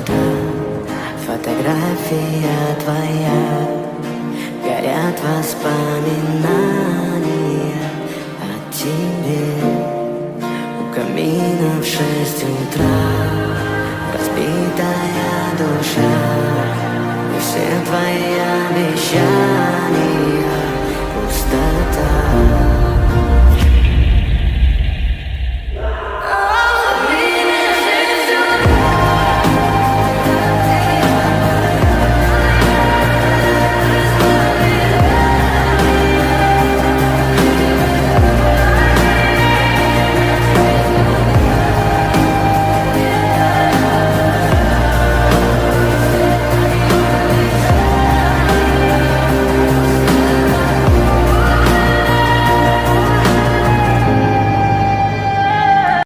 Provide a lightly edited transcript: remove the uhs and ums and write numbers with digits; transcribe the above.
утра, фотография твоя, горят воспоминания о тебе. У камина в 6 утра, разбитая душа, и все твои обещания